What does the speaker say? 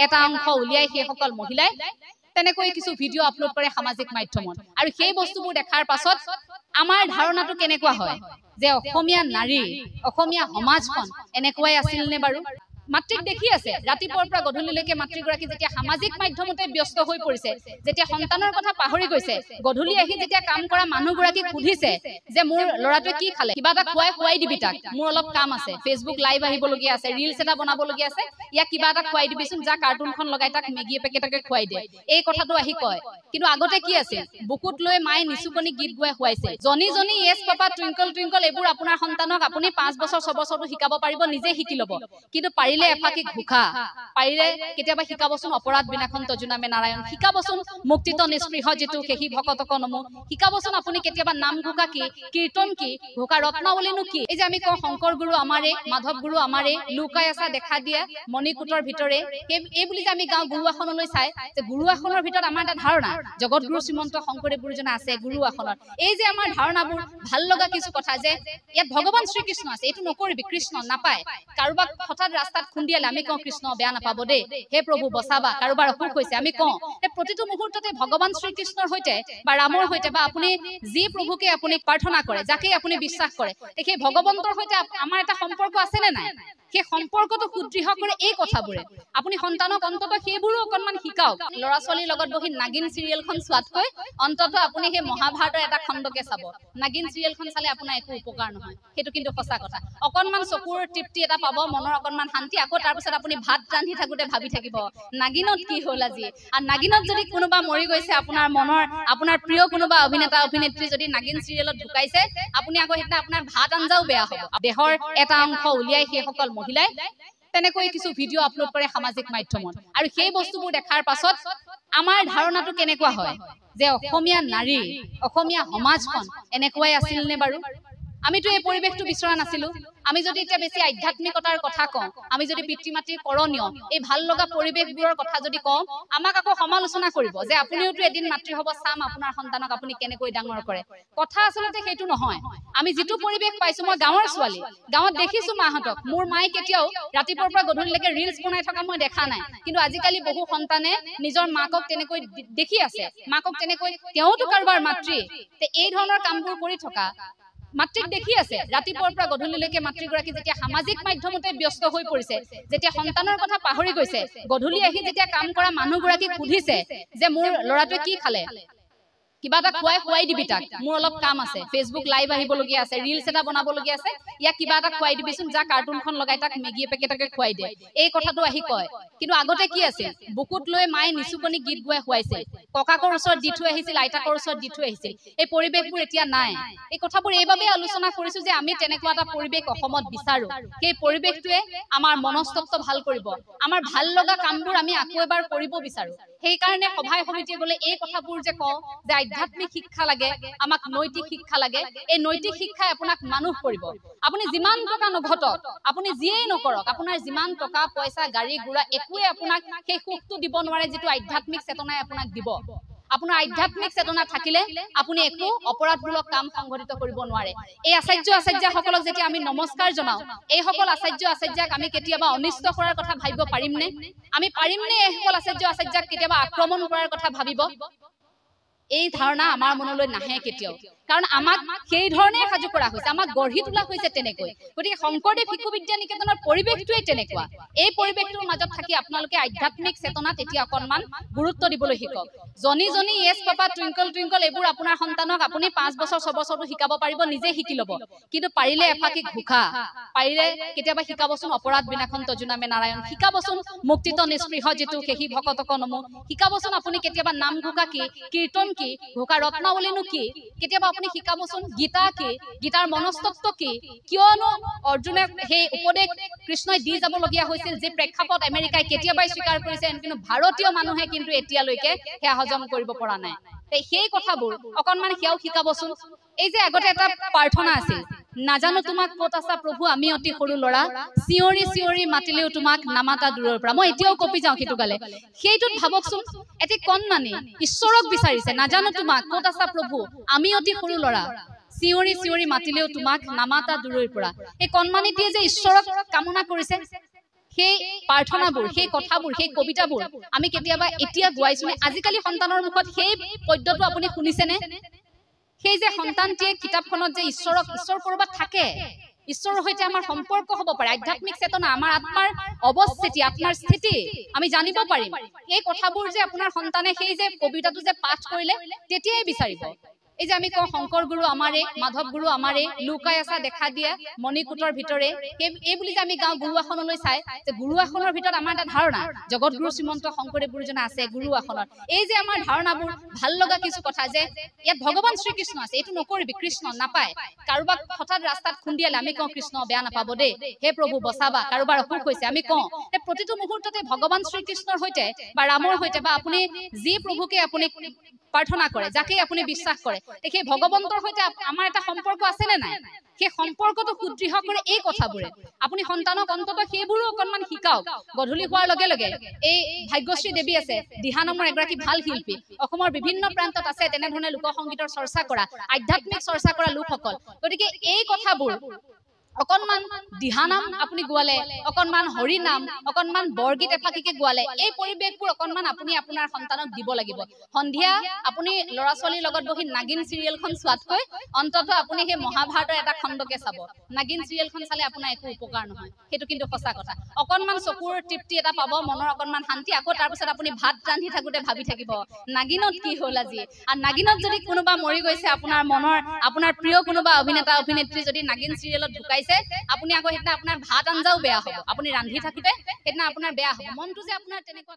এটা অংশ উলিয়াই সেই সকল মহিলাই তেনেকৈ কিছু ভিডিও আপলোড কৰে সামাজিক মাধ্যমত আৰু সেই বস্তুবোৰ দেখাৰ পাছত আমাৰ ধাৰণাটো কেনেকুৱা হয় যে অসমীয়া নাৰী অসমীয়া সমাজখন এনেকুৱাই আছিল নে বাৰু মাতৃক দেখি আছে ৰাতিপুৱাৰ পৰা গধূলিলৈকে মাতৃগৰাকী যেতিয়া সামাজিক মাধ্যমতে ব্যস্ত হৈ পৰিছে যেতিয়া সন্তানৰ কথা পাহৰি গৈছে গধূলি আহি যেতিয়া কাম কৰা মানুহগৰাকী সুধিছে যে মোৰ ল'ৰাটোৱে কি খালে কিবা এটা খুৱাই দিবি তাক মোৰ অলপ কাম আছে ফেচবুক লাইভ আহিবলগীয়া আছে ৰিলছ এটা বনাবলগীয়া আছে ইয়াক কিবা এটা খুৱাই দিবিচোন যা কাৰ্টুনখন লগাই তাক মেগী পেকেটকে খুৱাই দে এই কথাটো আহি কয় কিন্তু আগতে কি আছে বুকুত লৈ মায়ে নিচুকনি গীত গাই খুৱাইছে জনি জনি ইয়েছ পাপা টুইংকল টুইংকল এইবোৰ আপোনাৰ সন্তানক আপুনি 5 বছৰ 6 বছৰটো শিকাব পাৰিব নিজে শিকি ল'ব কিন্তু পাৰিলে এফাকি ঘুখা পাৰিলে কেতিয়াবা শিকাবচোন অপৰাধ বিনাখন তজুনামে নাৰায়ণ শিকাবচোন মুক্তিত নিস্পৃহ যেটো কেহি ভকতক নমো শিকাবচোন আপুনি কেতিয়াবা নাম ঘুকা কি কীৰ্তন কি ঘুকা ৰত্নাৱলীনো কি এই যে আমি কওঁ শংকৰ গুৰু আমাৰে মাধৱ গুৰু আমাৰে লুকাই আছে দেখা দিয়া মণিকুটৰ ভিতৰে এই বুলি যে আমি গাঁও গুৰু আসনলৈ চাই যে গুৰু আসনৰ ভিতৰত আমাৰ এটা ধাৰণা জগত গুৰু শ্ৰীমন্ত শংকৰদেৱ গুৰুজনা আছে গুৰু আসনত এই যে আমাৰ ধাৰণাবোৰ ভাল লগা কিছু কথা যে ইয়াত ভগৱান শ্ৰীকৃষ্ণ আছে এইটো নকৰিবি কৃষ্ণ নাপায় কাৰোবাক হঠাৎ ৰাস্তাত খুন্দিয়ালে আমি কওঁ কৃষ্ণ বেয়া নাপাব দে হে প্ৰভু বচাবা কাৰোবাৰ অসুখ হৈছে আমি কওঁ এই প্ৰতিটো মুহূৰ্ততে ভগৱান শ্ৰীকৃষ্ণৰ হৈতে বা ৰামৰ হৈতে বা আপুনি যি প্ৰভুকে আপুনি প্ৰাৰ্থনা কৰে যাকে আপুনি বিশ্বাস কৰে সেই ভগৱন্তৰ হৈতে আমাৰ এটা সম্পৰ্ক আছে নে নাই সেই সম্পৰ্কটো সুদৃঢ় কৰে এই কথাবোৰে আপুনি সন্তানক অন্তত সেইবোৰো অকনমান শিকাওক ল'ৰা ছোৱালীৰ লগত বহি নাগিন সিৰিয়েলখন চোৱাতকৈ অন্তত আপুনি সেই মহাভাৰতৰ এটা খণ্ডকে চাব নাগিন সিৰিয়েলখন চালে আপোনাৰ একো উপকাৰ নহয় সেইটো কিন্তু সঁচা কথা অকনমান চকুৰ তৃপ্তি এটা পাব মনৰ অকনমান শান্তি আকৌ তাৰ পিছত আপুনি ভাত ৰান্ধি থাকোতে ভাবি থাকিব নাগিনত কি হ'ল আজি আৰু নাগিনত যদি কোনোবা মৰি গৈছে আপোনাৰ মনৰ আপোনাৰ প্ৰিয় কোনোবা অভিনেতা অভিনেত্ৰী যদি নাগিন সিৰিয়েলত ঢুকাইছে আপুনি আকৌ হেতা আপোনাৰ ভাত আঞ্জাও বেয়া হ'ব দেহৰ এটা অংশ উলিয়াই সেই সকল মহিলাই তেনেকৈ কিছু ভিডিও আপলোড কৰে সামাজিক মাধ্যমত আৰু সেই বস্তুবোৰ দেখাৰ পাছত আমাৰ ধাৰণাটো কেনেকুৱা হয় যে অসমীয়া নাৰী অসমীয়া সমাজখন এনেকুৱাই আছিল নে বাৰু আমিতো এই পৰিৱেশটো বিচৰা নাছিলো আমি যদি এটা বেছি আধ্যাত্মিকতাৰ কথা কওঁ আমি যদি পিতৃ-মাতৃৰ কৰণীয় এই ভাল লগা পৰিৱেশবোৰৰ কথা যদি কওঁ আমাক আকৌ সমালোচনা কৰিব যে আপুনিওতো এদিন মাতৃ হ'ব চাম আপোনাৰ সন্তানক আপুনি কেনেকৈ ডাঙৰ কৰে কথা আচলতে সেইটো নহয় আমি যেটো পৰিৱেশ পাইছো মই গাঁৱৰ ছোৱালী গাঁৱত দেখিছো মাহঁতক মোৰ মাই কেতিয়াও ৰাতিপুৱাৰ পৰা গধূলিলৈকে ৰিলছ বনাই থকা মই দেখা নাই কিন্তু আজিকালি বহু সন্তানে নিজৰ মাকক তেনেকৈ দেখি আছে মাকক তেনেকৈ তেওঁতো কাৰোবাৰ মাতৃ তে এই ধৰণৰ কামবোৰ কৰি থকা মাতৃক দেখি আছে ৰাতিপুৱাৰ পৰা গধূলিলৈকে মাতৃগৰাকী যেতিয়া সামাজিক মাধ্যমতে ব্যস্ত হৈ পৰিছে যেতিয়া সন্তানৰ কথা পাহৰি গৈছে গধূলি আহি যেতিয়া কাম কৰা মানুহগৰাকী সুধিছে যে মোৰ ল'ৰাটোৱে কি খালে কিবা এটা খুৱাই দিবি তাক মোৰ অলপ কাম আছে ফেচবুক লাইভ আহিবলগীয়া আছে ৰিলছ এটা বনাবলগীয়া আছে ইয়াক কিবা এটা খুৱাই দিবিচোন যা কাৰ্টুনখন লগাই তাক মেগী পেকেটকে খুৱাই দে এই কথাটো আহি কয় কিন্তু আগতে কি আছিল বুকুত লৈ মায়ে নিচুকনি গীত গাই খুৱাইছে ককাকৰ ওচৰত দি থৈ আহিছিল আইতাকৰ ওচৰত দি থৈ আহিছিল এই পৰিৱেশবোৰ এতিয়া নাই এই কথাবোৰ এইভাবে আলোচনা কৰিছো যে আমি তেনেকুৱা এটা পৰিৱেশ অসমত বিচাৰো সেই পৰিৱেশটোৱে আমাৰ মনস্তত্ব ভাল কৰিব আমাৰ ভাল লগা কামবোৰ আমি আকৌ এবাৰ কৰিব বিচাৰো সেই কাৰণে সভাই সমিতিয়ে গলে এই কথাবোৰ যে কওঁ যে আধ্যাত্মিক শিক্ষা লাগে আমাক নৈতিক শিক্ষা লাগে এই নৈতিক শিক্ষাই আপোনাক মানুহ কৰিব আপুনি যিমান টকা নঘটক আপুনি যিয়েই নকৰক আপোনাৰ যিমান টকা পইচা গাড়ী গুৰা একোৱে আপোনাক সেই সুখটো দিব নোৱাৰে যেটো আধ্যাত্মিক চেতনাই আপোনাক দিব আপোনাৰ আধ্যাত্মিক চেতনা থাকিলে আপুনি একো অপৰাধমূলক কাম সংঘটিত কৰিব নোৱাৰে এই আচাৰ্যসকলক যেতিয়া আমি নমস্কাৰ জনাও এই সকল আচাৰ্যক আমি কেতিয়াবা অনিষ্ট কৰাৰ কথা ভাবিব পাৰিমনে আমি পাৰিমনে এই সকল আচাৰ্যক কেতিয়াবা আক্ৰমণ কৰাৰ কথা ভাবিব এই ধাৰণা আমাৰ মনলৈ নাহে কেতিয়াও কাৰণ আমাক সেই ধৰণে সাজু কৰা হৈছে আমাক গঢ়ি তোলা হৈছে তেনেকৈ গতিকে শংকৰদেৱ শিশু বিদ্যা নিকেতনৰ পৰিৱেশটোৱে তেনেকুৱা এই পৰিৱেশটোৰ মাজত থাকি আপোনালোকে আধ্যাত্মিক চেতনাত এতিয়া অকনমান গুৰুত্ব দিবলৈ শিকক জনি জনি ইয়েছ পাপা টুইংকল টুইংকল এইবোৰ আপোনাৰ সন্তানক আপুনি 5 বছৰ 6 বছৰটো শিকাব পাৰিব নিজে শিকি ল'ব কিন্তু পাৰিলে এফাকি ঘুখা পাৰিলে কেতিয়াবা শিকাবচোন অপৰাধ বিনাখন তজুনামে নাৰায়ণ শিকাবচোন মুক্তিত নিস্পৃহ যেটো কেহি ভকতক নমো শিকাবচোন আপুনি কেতিয়াবা নাম ঘুকা কি কীৰ্তন কি ঘুকা ৰত্নাৱলীনো কি কেতিয়াবা আপুনি শিকাবচোন গীতা কি গীতাৰ মনস্তত্ব কি কিয়নো অৰ্জুনে সেই উপদেশ কৃষ্ণই দি যাব লগিয়া হৈছিল যে প্ৰেক্ষাপট আমেৰিকাই কেতিয়াবাই স্বীকাৰ কৰিছে কিন্তু ভাৰতীয় মানুহে কিন্তু এতিয়ালৈকে হে হজম কৰিব পৰা নাই সেই কথাবোৰ অকনমান হেও শিকাবচোন এই যে আগতে এটা প্ৰাৰ্থনা আছিল নাজানো তোমাক কত আছা প্ৰভু আমি অতি সৰু লৰা চিঞৰি চিঞৰি মাতিলেও তোমাক নামাতা দূৰৰ পৰা মই এতিয়াও কপি যাওঁ সেইটো গালে সেইটোত ভাবকচোন এটি কণমানি ঈশ্বৰক বিচাৰিছে নাজানো তোমাক কত আছা প্ৰভু আমি অতি সৰু লৰা চিঞৰি চিঞৰি মাতিলেও তোমাক নামাতা দূৰৰ পৰা এই কণমানিটিয়ে যে ঈশ্বৰক কামনা কৰিছে সেই প্ৰাৰ্থনাবোৰ, সেই কথাবোৰ, সেই কবিতাবোৰ আমি কেতিয়াবা এতিয়া গোৱাইছোনে? আজিকালি সন্তানৰ মুখত সেই পদ্যটো আপুনি শুনিছেনে? সেই যে সন্তানটিয়ে কিতাপখনত যে ঈশ্বৰ কৰবাত থাকে, ঈশ্বৰৰ সৈতে আমাৰ সম্পৰ্ক হ'ব পাৰে, আধ্যাত্মিক চেতনা, আমাৰ আত্মাৰ অৱস্থিতি, আত্মাৰ স্থিতি আমি জানিব পাৰিম। এই কথাবোৰ যে আপোনাৰ সন্তানে সেই যে কবিতাটো যে পাঠ কৰিলে তেতিয়াই বিচাৰিব। এই যে আমি কওঁ শংকৰ গুৰু আমাৰে, মাধৱ গুৰু আমাৰে, লুকাই আছা দেখা দিয়া মণিকূটৰ ভিতৰে, এই বুলি যে আমি গাওঁ গুৰু আসনলৈ চাই, যে গুৰু আসনৰ ভিতৰত আমাৰ এটা ধাৰণা জগত গুৰু শ্ৰীমন্ত শংকৰদেৱ গুৰুজনা আছে গুৰু আসনত। এই যে আমাৰ ধাৰণাবোৰ ভাল লগা কিছু কথা যে ইয়াত ভগৱান শ্ৰীকৃষ্ণ আছে, এইটো নকৰিবি, কৃষ্ণ নাপায়। কাৰোবাক হঠাৎ ৰাস্তাত খুন্দিয়ালে আমি কওঁ কৃষ্ণ বেয়া নাপাব দেই, হে প্ৰভু বচাবা। কাৰোবাৰ অসুখ হৈছে আমি কওঁ, প্ৰতিটো মুহূৰ্ততে ভগৱান শ্ৰীকৃষ্ণৰ সৈতে বা ৰামৰ সৈতে বা আপুনি যি প্ৰভুকে আপুনি প্ৰাৰ্থনা কৰে, যাকে আপুনি বিশ্বাস কৰে, সেই ভগৱন্তৰ সৈতে আমাৰ এটা সম্পৰ্ক আছে নে নাই? সেই সম্পৰ্কটো সুদৃঢ় কৰে এই কথাবোৰে। আপুনি সন্তানক অন্তত সেইবোৰো অকণমান শিকাওক। গধূলি হোৱাৰ লগে লগে এই ভাগ্যশ্ৰী দেৱী আছে, দিহা নামৰ এগৰাকী ভাল শিল্পী, অসমৰ বিভিন্ন প্ৰান্তত আছে তেনেধৰণে লোকসংগীতৰ চৰ্চা কৰা, আধ্যাত্মিক চৰ্চা কৰা লোকসকল। গতিকে এই কথাবোৰ অকণমান দিহানাম আপুনি গোৱালে, অকণমান হৰি নাম, অকণমান বৰগীত এফাকিকে গোৱালে, এই পৰিৱেশবোৰ অকণমান আপুনি আপোনাৰ সন্তানক দিব লাগিব। সন্ধিয়া আপুনি ল'ৰা ছোৱালীৰ লগত বহি নাগিন চিৰিয়েলখন চোৱাতকৈ অন্তত আপুনি সেই মহাভাৰতৰ এটা খণ্ডকে চাব। নাগিন চিৰিয়েলখন চালে আপোনাৰ একো উপকাৰ নহয়, সেইটো কিন্তু সঁচা কথা। অকণমান চকুৰ তৃপ্তি এটা পাব, মনৰ অকণমান শান্তি। আকৌ তাৰপিছত আপুনি ভাত ৰান্ধি থাকোঁতে ভাবি থাকিব নাগিনত কি হ'ল আজি। আৰু নাগিনত যদি কোনোবা মৰি গৈছে, আপোনাৰ মনৰ আপোনাৰ প্ৰিয় কোনোবা অভিনেতা অভিনেত্ৰী যদি নাগিন চিৰিয়েলত ঢুকাইছে, আপুনি আকৌ সেইদিনা আপোনাৰ ভাত আঞ্জাও বেয়া হ'ব। আপুনি ৰান্ধি থাকোঁতে সেইদিনা আপোনাৰ বেয়া হ'ব, মনটো যে আপোনাৰ তেনেকুৱা